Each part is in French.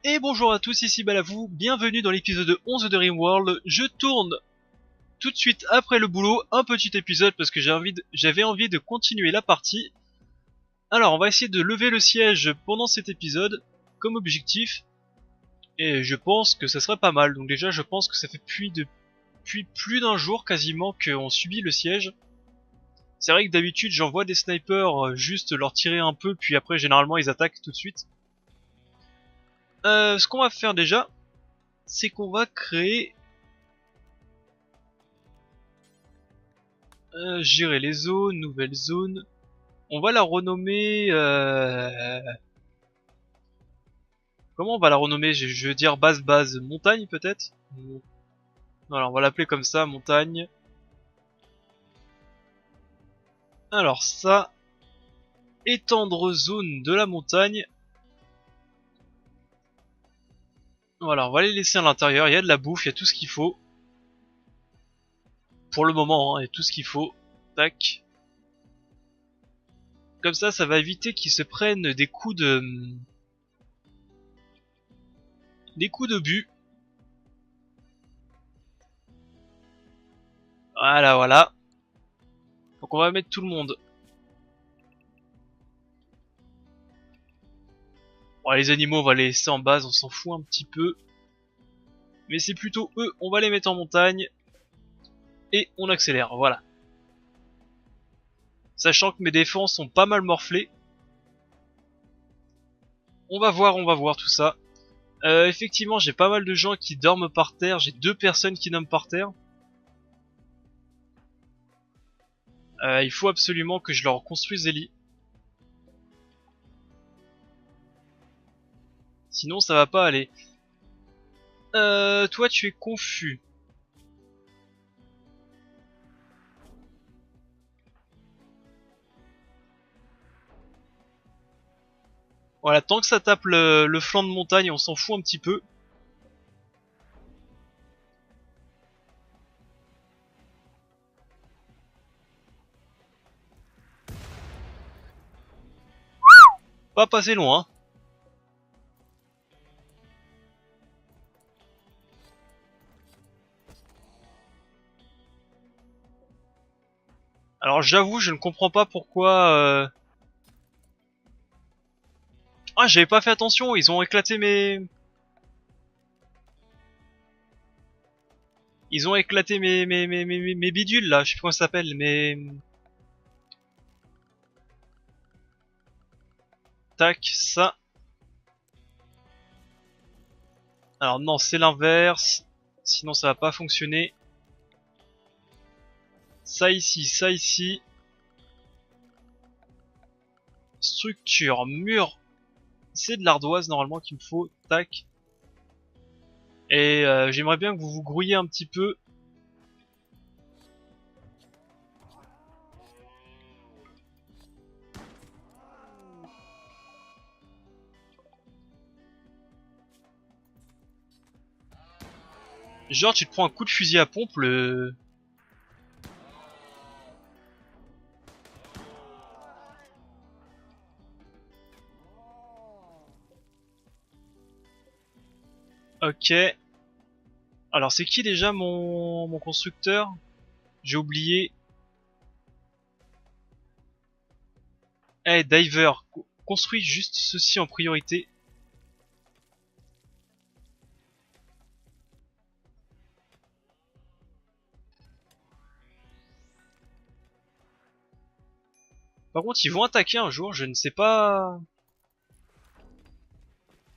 Et bonjour à tous, ici Balavou, bienvenue dans l'épisode 11 de RimWorld. Je tourne tout de suite après le boulot un petit épisode parce que j'avais envie de continuer la partie. Alors on va essayer de lever le siège pendant cet épisode comme objectif. Et je pense que ça serait pas mal. Donc déjà je pense que ça fait depuis plus d'un jour quasiment qu'on subit le siège. C'est vrai que d'habitude j'envoie des snipers juste leur tirer un peu puis après généralement ils attaquent tout de suite. Ce qu'on va faire déjà, c'est qu'on va créer gérer les zones, nouvelle zone. On va la renommer comment on va la renommer? Je veux dire base montagne peut-être. Voilà, on va l'appeler comme ça, montagne. Alors ça, étendre zone de la montagne. Voilà, on va les laisser à l'intérieur, il y a de la bouffe, il y a tout ce qu'il faut. Pour le moment, hein, il y a tout ce qu'il faut. Tac. Comme ça va éviter qu'ils se prennent des coups de but. Voilà, voilà. Donc on va mettre tout le monde. Bon, les animaux, on va les laisser en base, on s'en fout un petit peu. Mais c'est plutôt eux, on va les mettre en montagne. Et on accélère, voilà. Sachant que mes défenses sont pas mal morflées. On va voir tout ça. Effectivement, j'ai pas mal de gens qui dorment par terre. J'ai 2 personnes qui dorment par terre. Il faut absolument que je leur construise des lits. Sinon, ça va pas aller. Toi, tu es confus. Voilà, tant que ça tape le flanc de montagne, on s'en fout un petit peu. Pas passer loin. Alors j'avoue, je ne comprends pas pourquoi... Ah, j'avais pas fait attention, ils ont éclaté mes... Ils ont éclaté mes bidules là, je sais plus comment ça s'appelle, mais... Tac, ça. Alors non, c'est l'inverse. Sinon ça va pas fonctionner. Ça ici. Structure, mur. C'est de l'ardoise normalement qu'il me faut. Tac. Et j'aimerais bien que vous vous grouillez un petit peu. Genre tu te prends un coup de fusil à pompe, le... Ok. Alors c'est qui déjà mon constructeur? J'ai oublié. Eh, Diver. Construis juste ceci en priorité. Par contre ils vont attaquer un jour, je ne sais pas...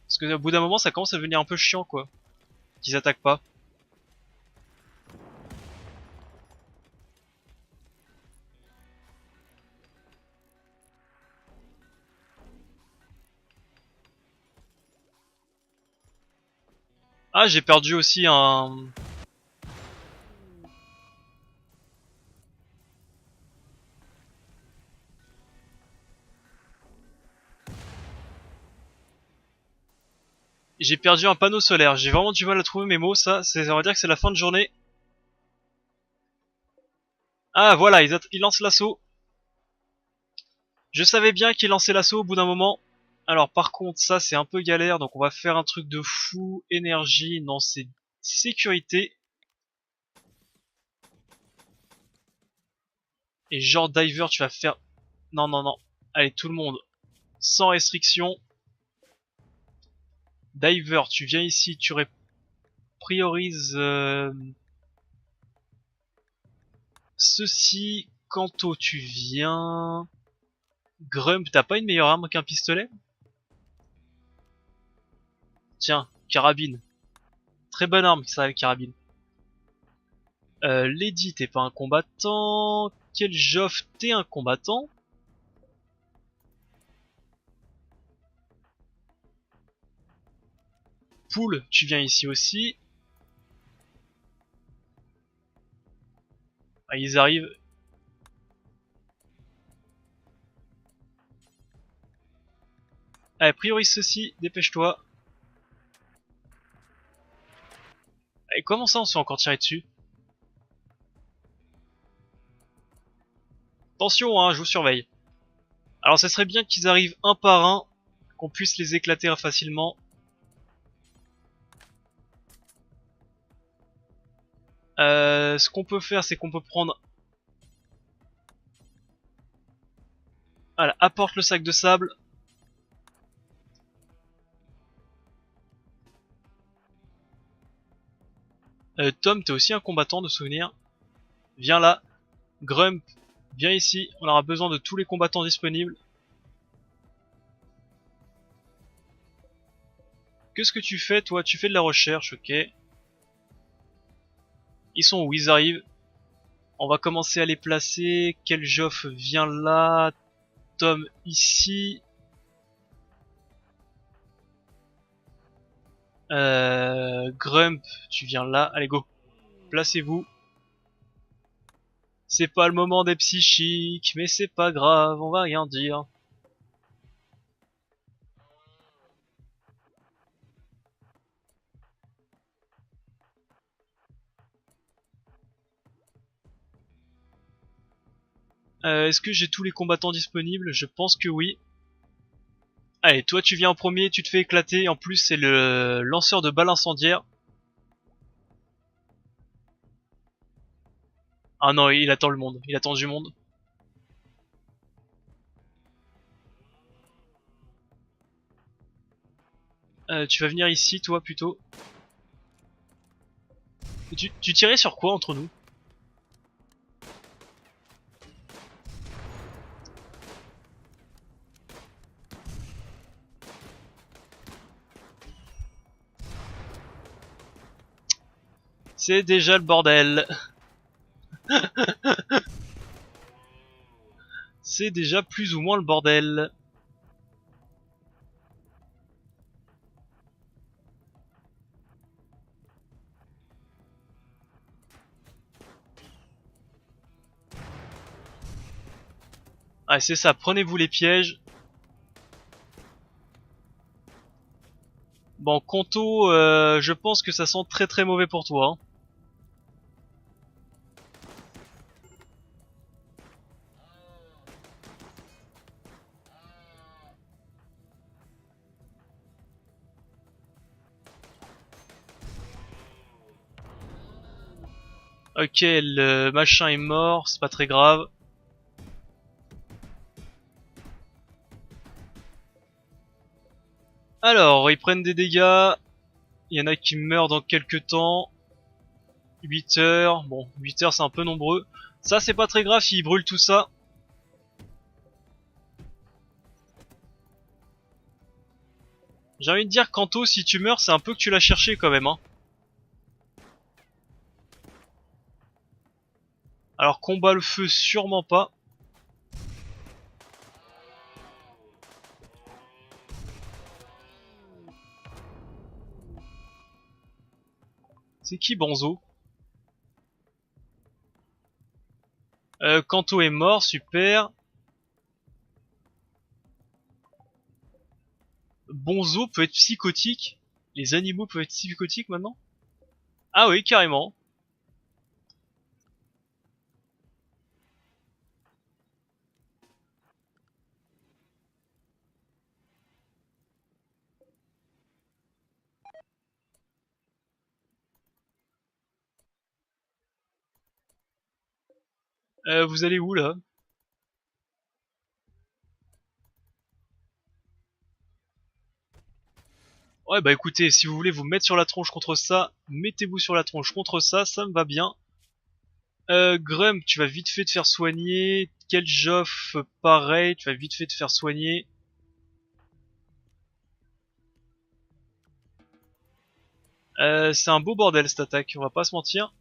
Parce que au bout d'un moment ça commence à devenir un peu chiant quoi. Qu'ils attaquent pas. Ah, j'ai perdu aussi un... J'ai perdu un panneau solaire, j'ai vraiment du mal à trouver mes mots, ça on va dire que c'est la fin de journée. Ah voilà, il lance l'assaut. Je savais bien qu'il lançait l'assaut au bout d'un moment. Alors par contre, ça c'est un peu galère, donc on va faire un truc de fou. Énergie, non, c'est sécurité. Et genre diver, tu vas faire... Non, non, non. Allez, tout le monde, sans restriction. Diver, tu viens ici, tu priorises ceci. Kanto, tu viens... Grump, t'as pas une meilleure arme qu'un pistolet? Tiens, carabine. Très bonne arme, ça, la carabine. Lady, t'es pas un combattant. Keljoff, t'es un combattant. Pool, tu viens ici aussi. Ah, ils arrivent. Allez, priorise ceci, dépêche-toi. Et comment ça on se fait encore tirer dessus? Attention, hein, je vous surveille. Alors ça serait bien qu'ils arrivent un par un, qu'on puisse les éclater facilement. Ce qu'on peut faire, c'est qu'on peut prendre... Voilà, apporte le sac de sable. Tom, t'es aussi un combattant de souvenir. Viens là. Grump, viens ici. On aura besoin de tous les combattants disponibles. Qu'est-ce que tu fais, toi? Tu fais de la recherche, ok. Ils sont où? Ils arrivent. On va commencer à les placer. Keljoff vient là. Tom ici. Grump, tu viens là. Allez, go. Placez-vous. C'est pas le moment des psychiques, mais c'est pas grave, on va rien dire. Est-ce que j'ai tous les combattants disponibles? Je pense que oui. Allez, toi tu viens en premier, tu te fais éclater. En plus, c'est le lanceur de balles incendiaires. Ah non, il attend le monde. Il attend du monde. Tu vas venir ici, toi, plutôt. Tu tirais sur quoi entre nous? C'est déjà le bordel. C'est déjà plus ou moins le bordel. Ah, c'est ça, prenez-vous les pièges. Bon, Kanto, je pense que ça sent très très mauvais pour toi, hein. Ok, le machin est mort, c'est pas très grave. Alors, ils prennent des dégâts. Il y en a qui meurent dans quelques temps. 8 heures. Bon, 8 heures c'est un peu nombreux. Ça c'est pas très grave s'ils brûlent tout ça. J'ai envie de dire Kanto, si tu meurs, c'est un peu que tu l'as cherché quand même, hein. Alors combat le feu, sûrement pas. C'est qui Bonzo? Kanto est mort, super. Bonzo peut être psychotique. Les animaux peuvent être psychotiques maintenant? Ah oui, carrément. Vous allez où là? Ouais bah écoutez, si vous voulez vous mettre sur la tronche contre ça, mettez-vous sur la tronche contre ça, ça me va bien. Grum, tu vas vite fait te faire soigner. Keljoff, pareil, tu vas vite fait te faire soigner. C'est un beau bordel cette attaque, on va pas se mentir.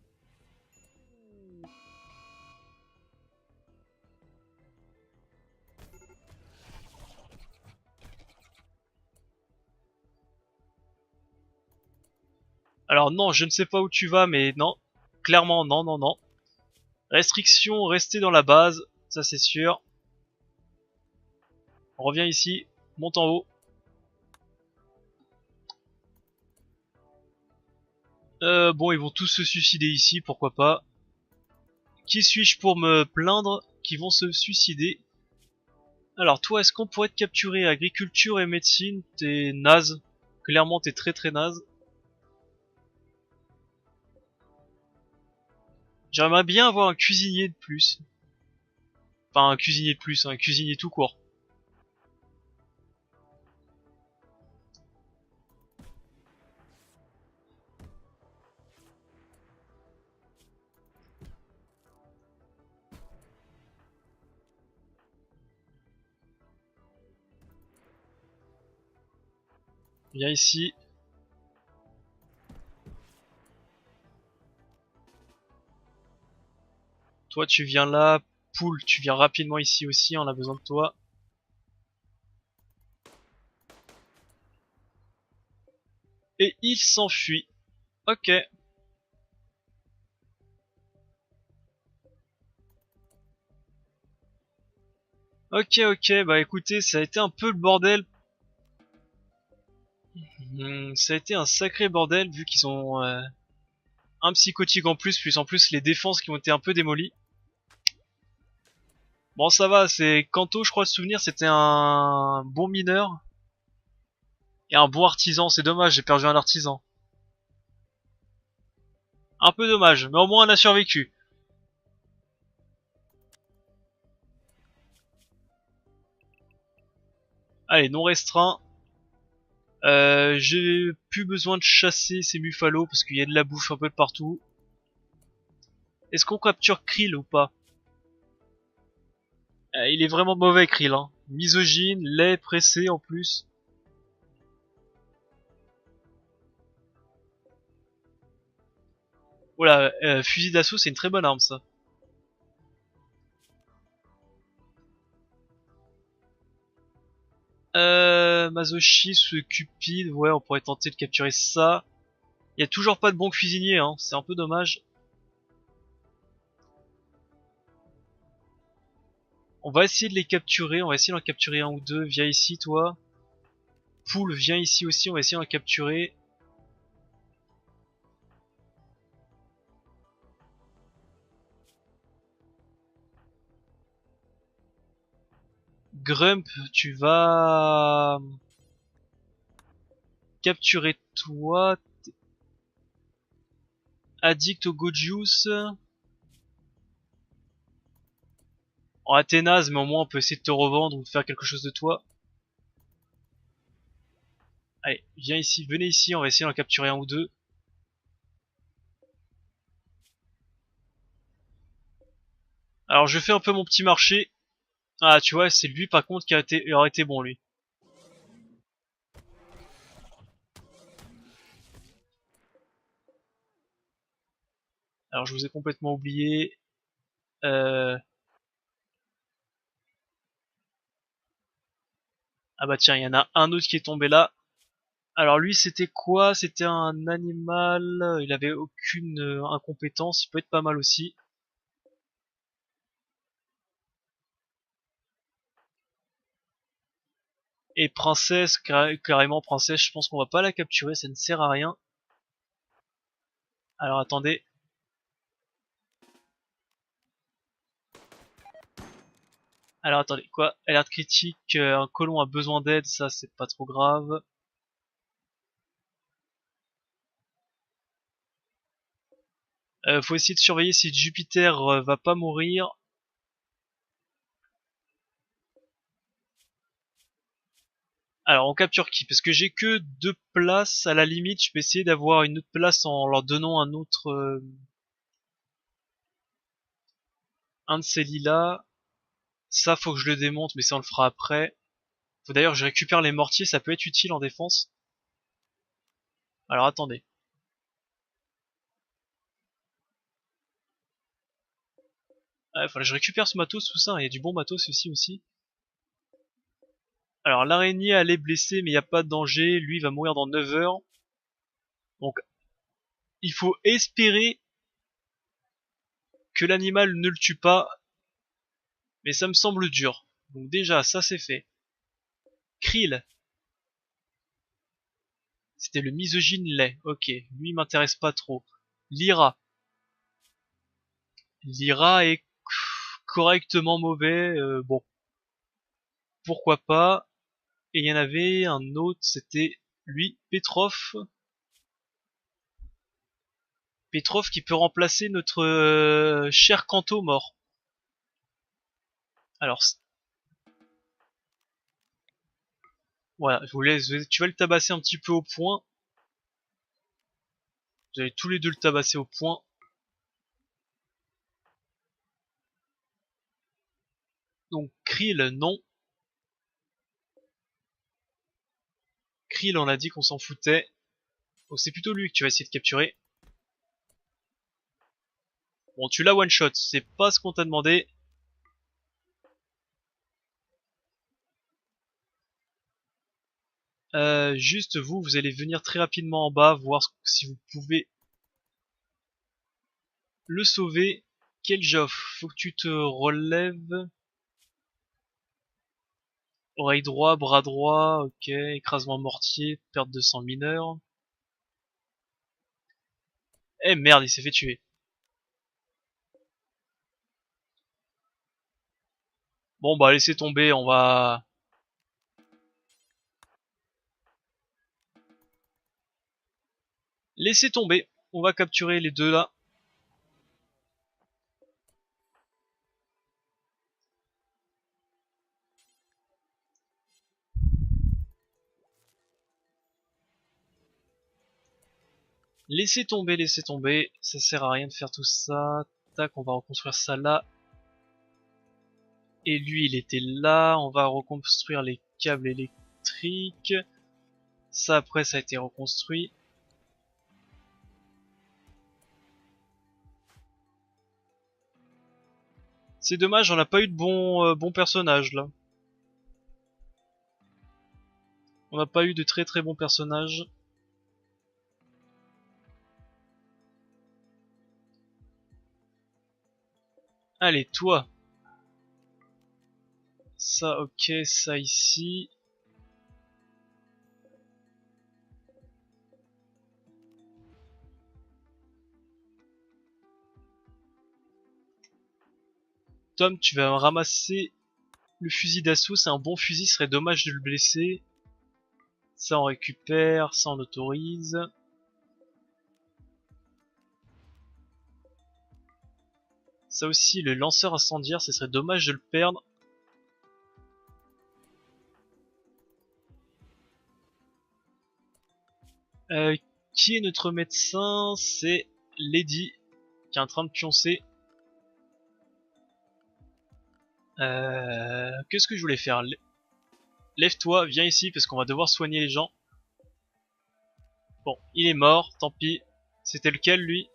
Alors non, je ne sais pas où tu vas, mais non. Clairement, non, non, non. Restriction, rester dans la base, ça c'est sûr. On revient ici, monte en haut. Bon, ils vont tous se suicider ici, pourquoi pas. Qui suis-je pour me plaindre qu'ils vont se suicider? Alors toi, est-ce qu'on pourrait te capturer? Agriculture et médecine, t'es naze. Clairement, t'es très très naze. J'aimerais bien avoir un cuisinier de plus. Enfin, un cuisinier de plus, un cuisinier tout court. Viens ici. Toi, tu viens là. Poule, tu viens rapidement ici aussi, on a besoin de toi. Et il s'enfuit. Ok. Ok, ok, bah écoutez, ça a été un peu le bordel. Ça a été un sacré bordel vu qu'ils ont un psychotique en plus en plus les défenses qui ont été un peu démolies. Bon, ça va, c'est Kanto, je crois, de souvenir, c'était un bon mineur et un bon artisan. C'est dommage, j'ai perdu un artisan. Un peu dommage, mais au moins on a survécu. Allez, non restreint. J'ai plus besoin de chasser ces buffalo parce qu'il y a de la bouffe un peu de partout. Est-ce qu'on capture Krill ou pas? Il est vraiment mauvais Krill, hein. Misogyne, laid, pressé en plus. Voilà, fusil d'assaut c'est une très bonne arme ça. Masochisme, Cupide, ouais on pourrait tenter de capturer ça. Il y a toujours pas de bon cuisinier, hein, c'est un peu dommage. On va essayer de les capturer, on va essayer d'en capturer un ou deux. Viens ici toi. Poule, viens ici aussi, on va essayer d'en capturer. Grump, tu vas capturer toi. Addict au Gojuice. En Athénase, mais au moins on peut essayer de te revendre ou de faire quelque chose de toi. Allez, viens ici, venez ici, on va essayer d'en capturer un ou deux. Alors je fais un peu mon petit marché. Ah tu vois, c'est lui par contre qui aurait été bon lui. Alors je vous ai complètement oublié. Euh... Ah bah tiens, il y en a un autre qui est tombé là. Alors lui c'était quoi? C'était un animal, il avait aucune incompétence, il peut être pas mal aussi. Et princesse, carrément princesse, je pense qu'on va pas la capturer, ça ne sert à rien. Alors attendez. Alors attendez, quoi? Alerte critique, un colon a besoin d'aide, ça c'est pas trop grave. Faut essayer de surveiller si Jupiter va pas mourir. Alors on capture qui? Parce que j'ai que 2 places, à la limite je peux essayer d'avoir une autre place en leur donnant un autre... un de ces lilas. Ça faut que je le démonte mais ça on le fera après. Faut d'ailleurs que je récupère les mortiers, ça peut être utile en défense. Alors attendez. Ah, fallait que je récupère ce matos, tout ça, il y a du bon matos aussi. Alors l'araignée elle est blessée mais il n'y a pas de danger, lui il va mourir dans 9 heures. Donc il faut espérer que l'animal ne le tue pas, mais ça me semble dur. Donc déjà ça c'est fait. Krill, c'était le misogyne lait, ok, lui il m'intéresse pas trop. Lyra, Lyra est correctement mauvais, bon, pourquoi pas. Et il y en avait un autre, c'était lui, Petrov. Petrov qui peut remplacer notre cher Kanto mort. Alors, voilà, je vous laisse, tu vas le tabasser un petit peu au point. Vous allez tous les deux le tabasser au point. Donc Krill, non. Krill, on a dit qu'on s'en foutait. Donc c'est plutôt lui que tu vas essayer de capturer. Bon, tu l'as one shot, c'est pas ce qu'on t'a demandé. Juste vous allez venir très rapidement en bas, voir si vous pouvez le sauver. Keljoff, faut que tu te relèves. Oreille droit, bras droit, ok. Écrasement mortier, perte de sang mineur. Eh merde, il s'est fait tuer. Bon bah laissez tomber, on va... Laissez tomber, on va capturer les deux là. Laissez tomber, ça sert à rien de faire tout ça. Tac, on va reconstruire ça là. Et lui, il était là, on va reconstruire les câbles électriques. Ça, après, ça a été reconstruit. C'est dommage, on n'a pas eu de bons personnages, là. On n'a pas eu de très bons personnages. Allez, toi. Ça, ok, ça ici. Tom, tu vas ramasser le fusil d'assaut, c'est un bon fusil, ce serait dommage de le blesser. Ça on récupère, ça on autorise. Ça aussi, le lanceur incendiaire, ce serait dommage de le perdre. Qui est notre médecin? C'est Lady, qui est en train de pioncer. Qu'est-ce que je voulais faire? Lève-toi, viens ici, parce qu'on va devoir soigner les gens. Bon, il est mort, tant pis. C'était lequel, lui?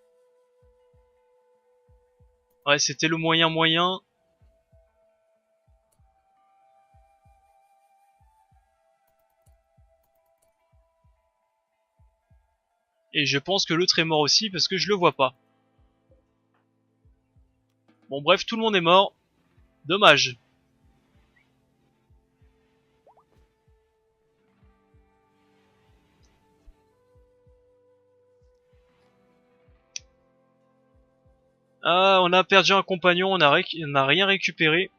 Ouais, c'était le moyen. Et je pense que l'autre est mort aussi, parce que je le vois pas. Bon bref, tout le monde est mort. Dommage. Ah, on a perdu un compagnon, on a rien récupéré.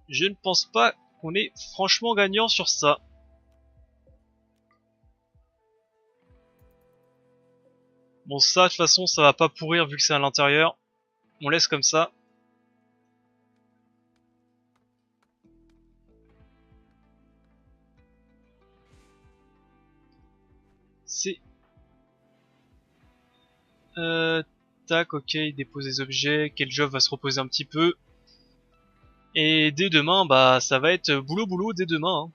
Je ne pense pas qu'on est franchement gagnant sur ça. Bon ça de toute façon ça va pas pourrir vu que c'est à l'intérieur. On laisse comme ça. C'est... Tac, ok, il dépose des objets. Keljov va se reposer un petit peu. Et dès demain, bah ça va être boulot boulot dès demain. Hein.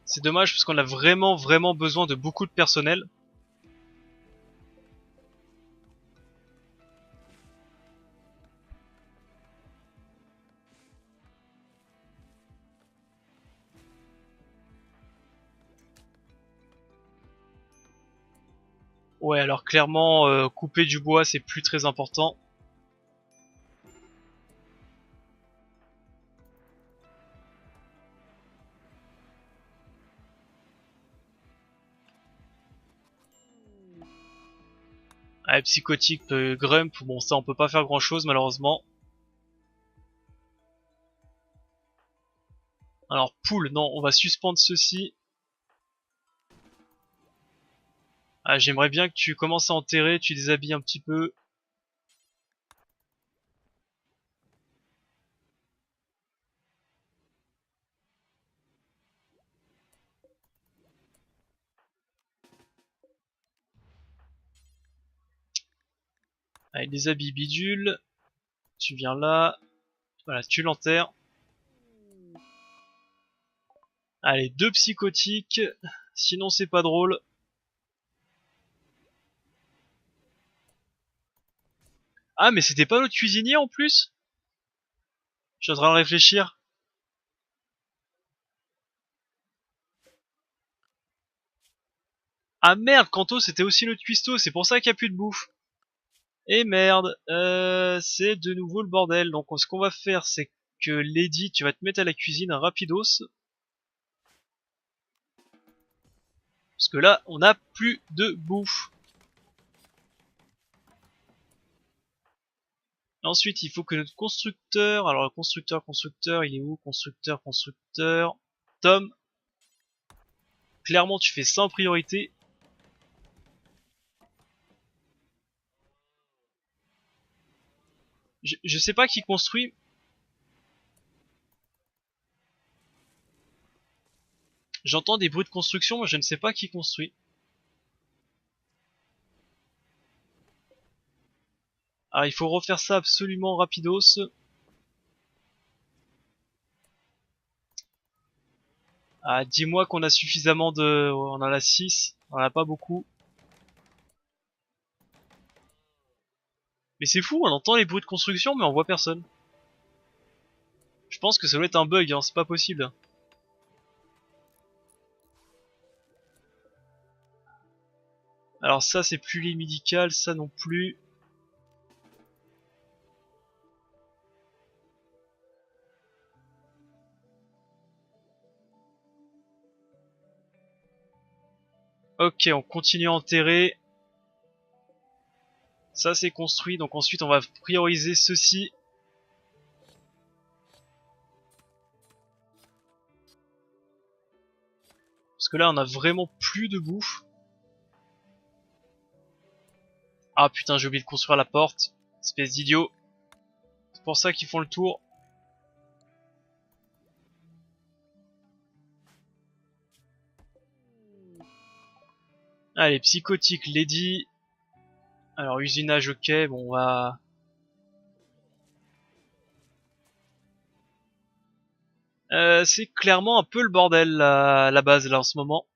C'est dommage parce qu'on a vraiment besoin de beaucoup de personnel. Ouais, alors clairement, couper du bois c'est plus très important. Ah, psychotique, grump, bon ça on peut pas faire grand chose malheureusement. Alors poule, non, on va suspendre ceci. Ah, j'aimerais bien que tu commences à enterrer, tu déshabilles un petit peu. Allez, déshabille bidule. Tu viens là. Voilà, tu l'enterres. Allez, deux psychotiques. Sinon c'est pas drôle. Ah mais c'était pas l'autre cuisinier en plus? Je suis en train de réfléchir. Ah merde, Kanto c'était aussi l'autre cuistot, c'est pour ça qu'il y a plus de bouffe. Et merde, c'est de nouveau le bordel. Donc ce qu'on va faire c'est que Lady, tu vas te mettre à la cuisine rapidos. Parce que là, on a plus de bouffe. Ensuite, il faut que notre constructeur... Alors le constructeur, il est où? Constructeur... Tom, clairement tu fais ça en priorité. Je sais pas qui construit. J'entends des bruits de construction, mais je ne sais pas qui construit. Alors il faut refaire ça absolument rapidos. Ah, dis-moi qu'on a suffisamment de... On en a 6, on en a pas beaucoup. Mais c'est fou, on entend les bruits de construction, mais on voit personne. Je pense que ça doit être un bug, hein, c'est pas possible. Alors ça c'est plus lit médical, ça non plus. Ok, on continue à enterrer. Ça c'est construit, donc ensuite on va prioriser ceci. Parce que là on a vraiment plus de bouffe. Ah putain, j'ai oublié de construire la porte. Espèce d'idiot. C'est pour ça qu'ils font le tour. Allez, psychotique, Lady. Alors usinage, ok, bon on va... c'est clairement un peu le bordel la base là en ce moment.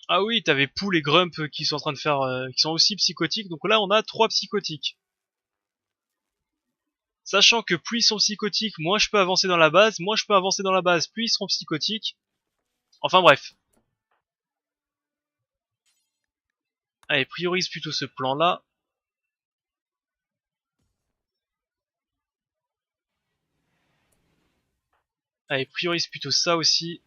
Ah oui, t'avais Pool et Grump qui sont en train de faire, qui sont aussi psychotiques. Donc là, on a 3 psychotiques. Sachant que plus ils sont psychotiques, moins je peux avancer dans la base. Moins je peux avancer dans la base, plus ils seront psychotiques. Enfin bref. Allez, priorise plutôt ce plan-là. Allez, priorise plutôt ça aussi.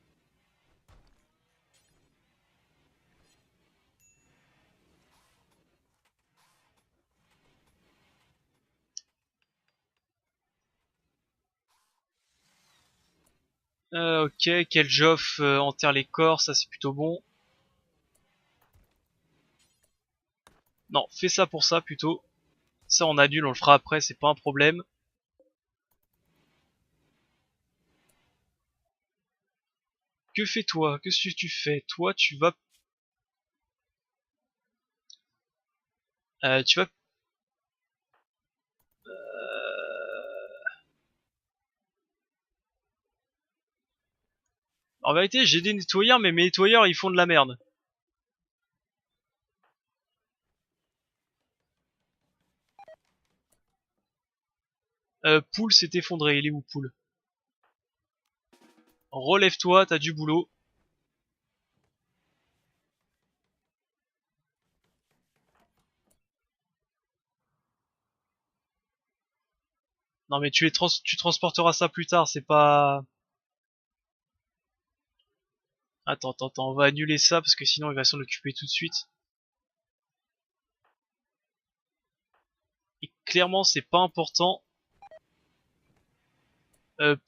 Ok, quel Joff enterre les corps, ça c'est plutôt bon. Non, fais ça pour ça plutôt. Ça on annule, on le fera après, c'est pas un problème. Que fais-toi? Qu'est-ce que tu fais? Toi, tu vas. En vérité, j'ai des nettoyeurs, mais mes nettoyeurs ils font de la merde. Poule s'est effondré, il est où Poule? Relève-toi, t'as du boulot. Non mais tu transporteras ça plus tard, c'est pas. Attends, on va annuler ça parce que sinon il va s'en occuper tout de suite. Et clairement c'est pas important.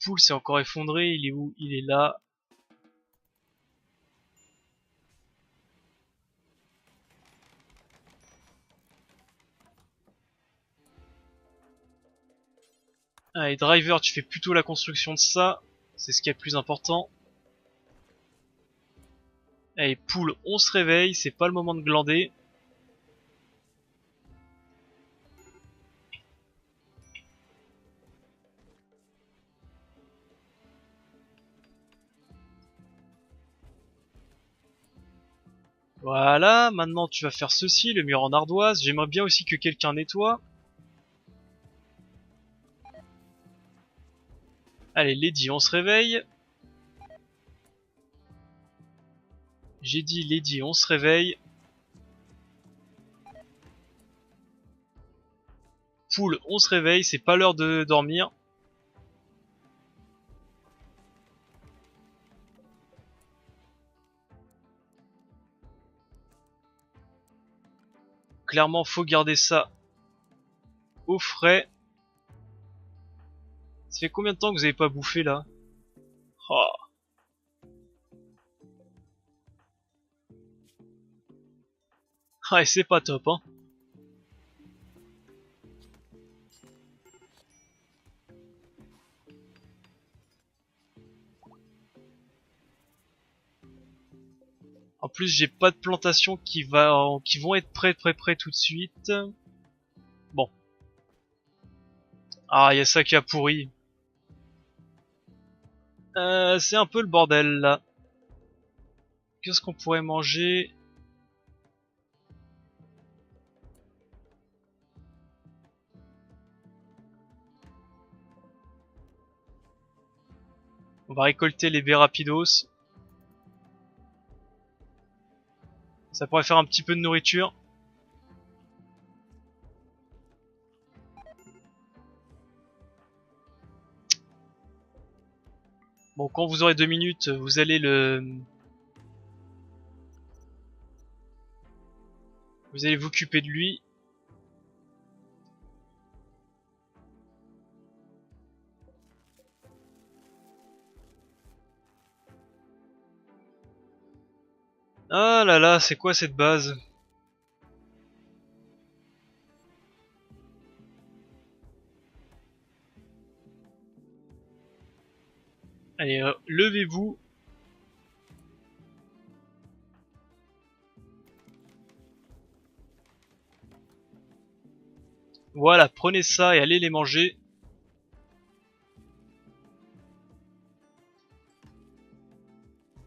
Poule s'est encore effondré, il est où? Il est là. Allez, Driver, tu fais plutôt la construction de ça. C'est ce qui est le plus important. Allez, Poule, on se réveille, c'est pas le moment de glander. Voilà, maintenant tu vas faire ceci, le mur en ardoise. J'aimerais bien aussi que quelqu'un nettoie. Allez, Lady, on se réveille. J'ai dit Lady, on se réveille. Poule, on se réveille, c'est pas l'heure de dormir. Clairement, faut garder ça au frais. Ça fait combien de temps que vous avez pas bouffé là? Oh. Ouais, c'est pas top, hein. En plus, j'ai pas de plantation qui vont être prêts tout de suite. Bon. Ah, il y a ça qui a pourri. C'est un peu le bordel là. Qu'est-ce qu'on pourrait manger? On va récolter les baies rapidos. Ça pourrait faire un petit peu de nourriture. Bon, quand vous aurez 2 minutes, vous allez vous occuper de lui. Ah là là, c'est quoi cette base? Allez, levez-vous. Voilà, prenez ça et allez les manger.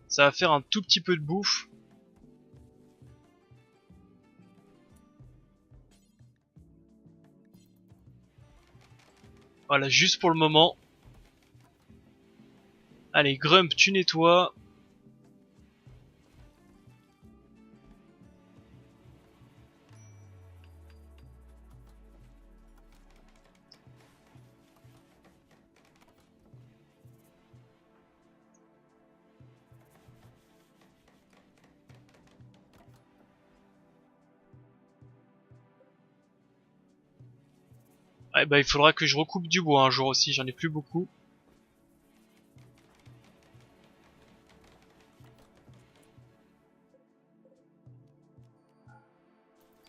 Ça va faire un tout petit peu de bouffe. Voilà, juste pour le moment. Allez, Grump, tu nettoies. Ouais, bah il faudra que je recoupe du bois un jour aussi, j'en ai plus beaucoup.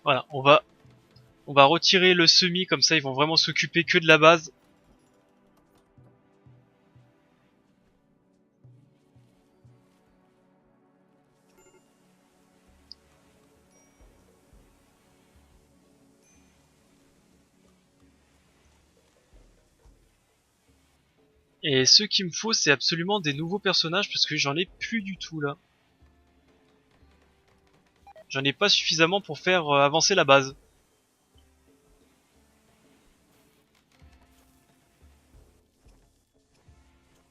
Voilà, on va retirer le semi, comme ça ils vont vraiment s'occuper que de la base. Et ce qu'il me faut, c'est absolument des nouveaux personnages parce que j'en ai plus du tout là. J'en ai pas suffisamment pour faire avancer la base.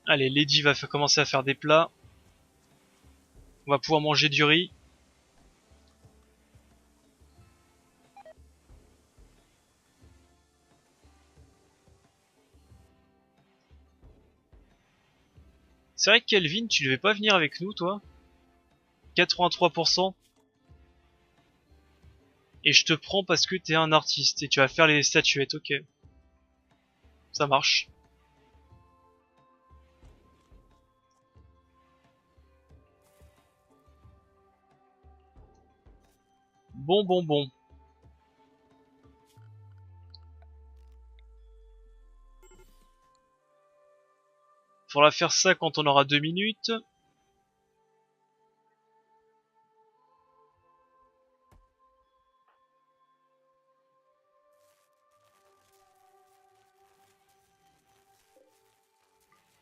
Allez, Lady va commencer à faire des plats. On va pouvoir manger du riz. C'est vrai que Kelvin, tu devais pas venir avec nous, toi? 83%. Et je te prends parce que t'es un artiste et tu vas faire les statuettes, ok. Ça marche. Bon, bon, bon. Faudra faire ça quand on aura 2 minutes.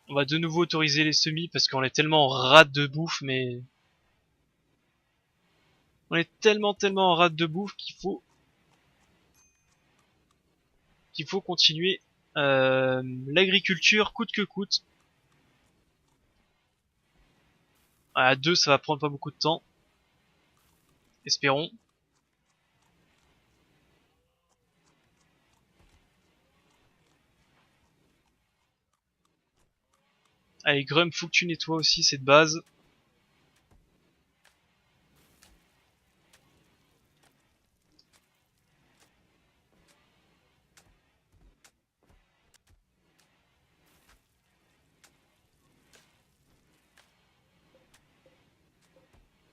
On va de nouveau autoriser les semis parce qu'on est tellement en rate de bouffe, mais... On est tellement en rate de bouffe qu'il faut continuer l'agriculture coûte que coûte. À 2, ça va prendre pas beaucoup de temps. Espérons. Allez, Grum, faut que tu nettoies aussi cette base.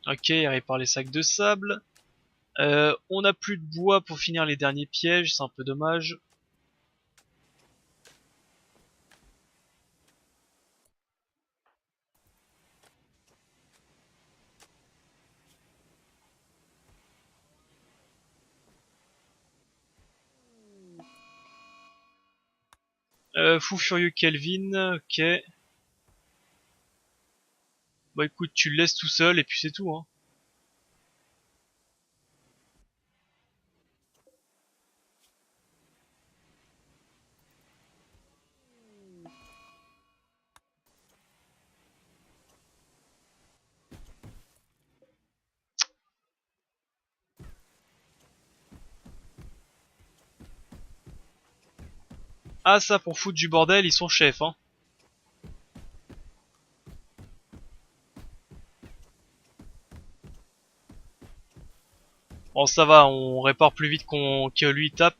Ok, il répare les sacs de sable. On n'a plus de bois pour finir les derniers pièges, c'est un peu dommage. Fou furieux Kelvin, ok. Bah écoute, tu le laisses tout seul et puis c'est tout, hein. Ah ça, pour foutre du bordel, ils sont chefs, hein. Bon ça va, on répare plus vite qu'on que lui tape.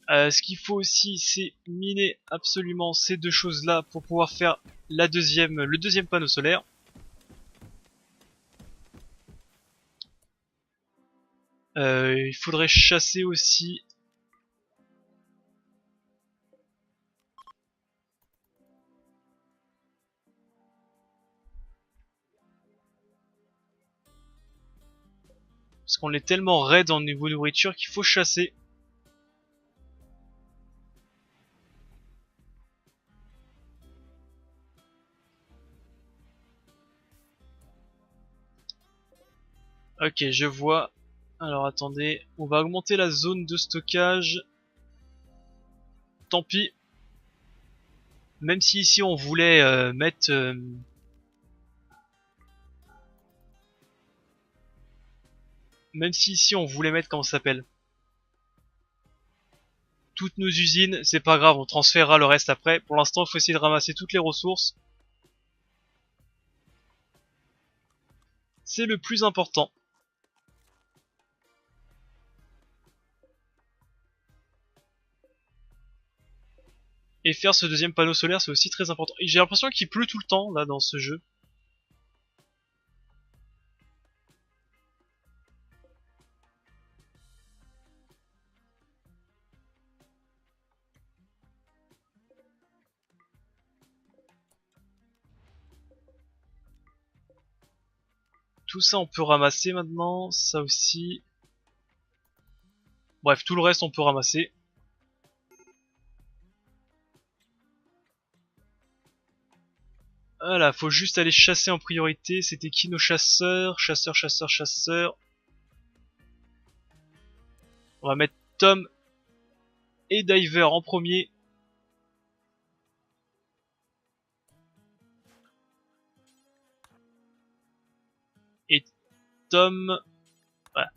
Ce qu'il faut aussi, c'est miner absolument ces deux choses-là pour pouvoir faire le deuxième panneau solaire. Il faudrait chasser aussi. Parce qu'on est tellement raide en niveau nourriture qu'il faut chasser. Ok, je vois. Alors attendez, on va augmenter la zone de stockage. Tant pis. Même si ici on voulait mettre... même si ici on voulait mettre, comment ça s'appelle, toutes nos usines, c'est pas grave, on transférera le reste après. Pour l'instant, il faut essayer de ramasser toutes les ressources. C'est le plus important. Et faire ce deuxième panneau solaire, c'est aussi très important. J'ai l'impression qu'il pleut tout le temps, là, dans ce jeu. Tout ça on peut ramasser maintenant, ça aussi. Bref, tout le reste on peut ramasser. Voilà, faut juste aller chasser en priorité. C'était qui nos chasseurs? Chasseurs, chasseurs, chasseurs. On va mettre Tom et Diver en premier. Et Tom... Voilà.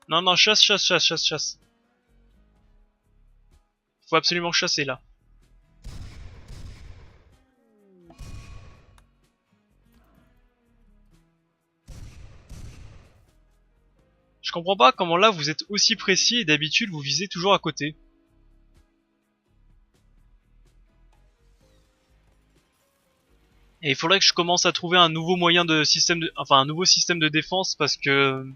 Non, non, chasse, chasse, chasse, chasse, chasse. Faut absolument chasser là. Je comprends pas comment là vous êtes aussi précis et d'habitude vous visez toujours à côté. Et il faudrait que je commence à trouver un nouveau moyen de système de... Enfin un nouveau système de défense parce que...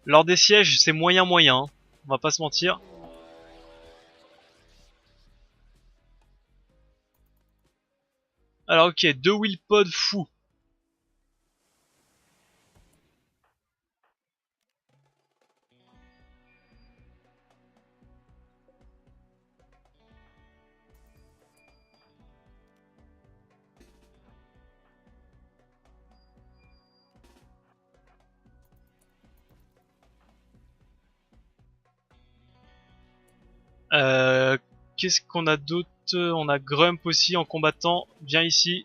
Lors des sièges c'est moyen moyen. Hein. On va pas se mentir. Alors ok, 2 Willpod fous. Qu'est-ce qu'on a d'autre? On a Grump aussi en combattant. Viens ici.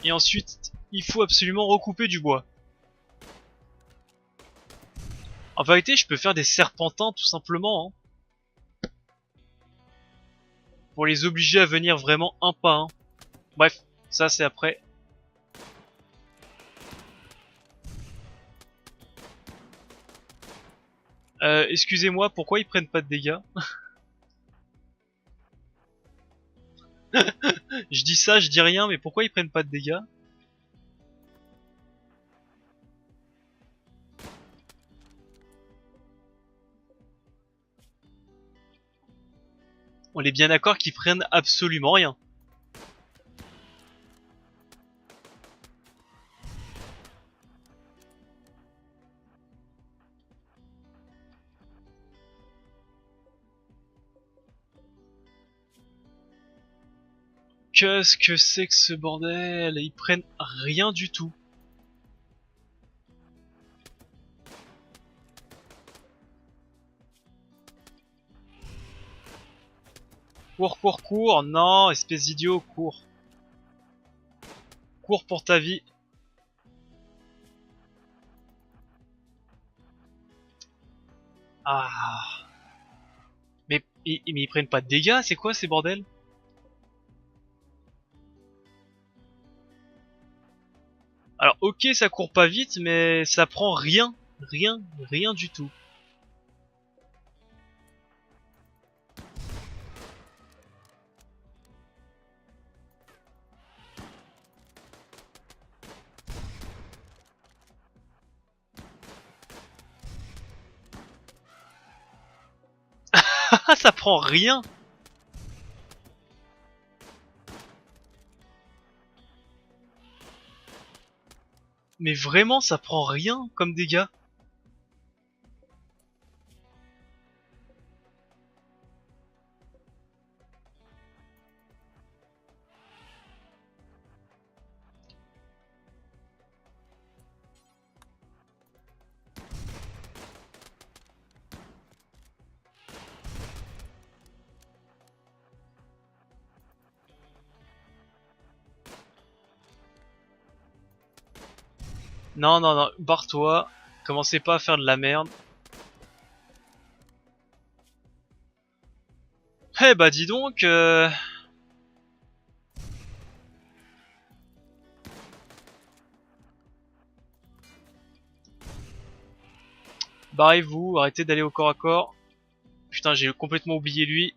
Et ensuite, il faut absolument recouper du bois. En vérité, je peux faire des serpentins tout simplement. Hein, pour les obliger à venir vraiment un pas un. Bref, ça c'est après. Excusez-moi, pourquoi ils prennent pas de dégâts? Je dis ça, je dis rien, mais pourquoi ils prennent pas de dégâts? On est bien d'accord qu'ils prennent absolument rien. Qu'est-ce que c'est que ce bordel? Ils prennent rien du tout. Cours, cours, cours. Non, espèce d'idiot, cours. Cours pour ta vie. Ah. Mais ils prennent pas de dégâts, c'est quoi ces bordels? Alors ok, ça court pas vite, mais ça prend rien. Rien, rien du tout. Ça prend rien. Mais vraiment, ça prend rien comme dégâts. Non, non, non, barre-toi. Commencez pas à faire de la merde. Eh bah dis donc, Barrez-vous, arrêtez d'aller au corps à corps. Putain, j'ai complètement oublié lui.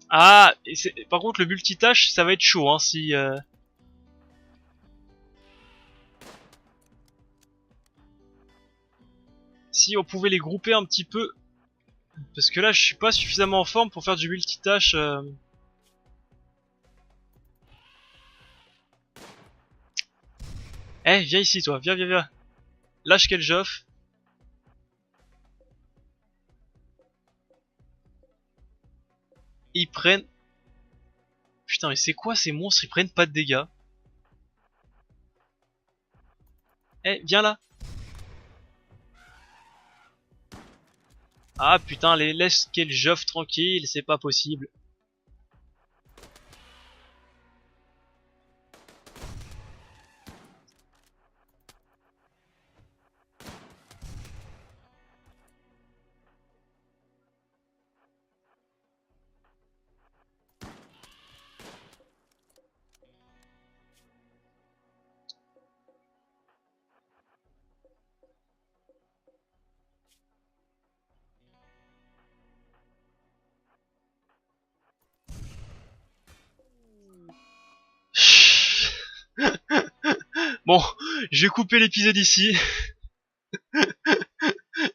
Ah, par contre le multitâche, ça va être chaud, hein, si... Si on pouvait les grouper un petit peu. Parce que là, je suis pas suffisamment en forme pour faire du multitâche. Eh, viens ici, toi. Viens, viens, viens. Lâche quel joff. Ils prennent... Putain, mais c'est quoi ces monstres? Ils prennent pas de dégâts. Eh, viens là. Ah putain, laisse quel joff tranquille, c'est pas possible. Bon, je vais couper l'épisode ici.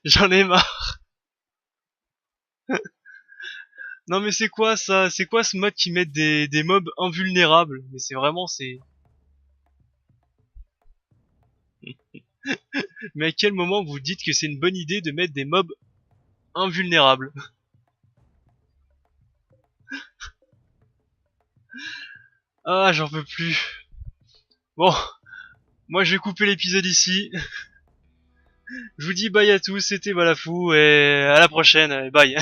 J'en ai marre. Non mais c'est quoi ça? C'est quoi ce mode qui met des mobs invulnérables? Mais c'est vraiment, c'est... Mais à quel moment vous dites que c'est une bonne idée de mettre des mobs invulnérables? Ah, j'en peux plus. Bon, moi je vais couper l'épisode ici. Je vous dis bye à tous, c'était Balafou et à la prochaine, bye.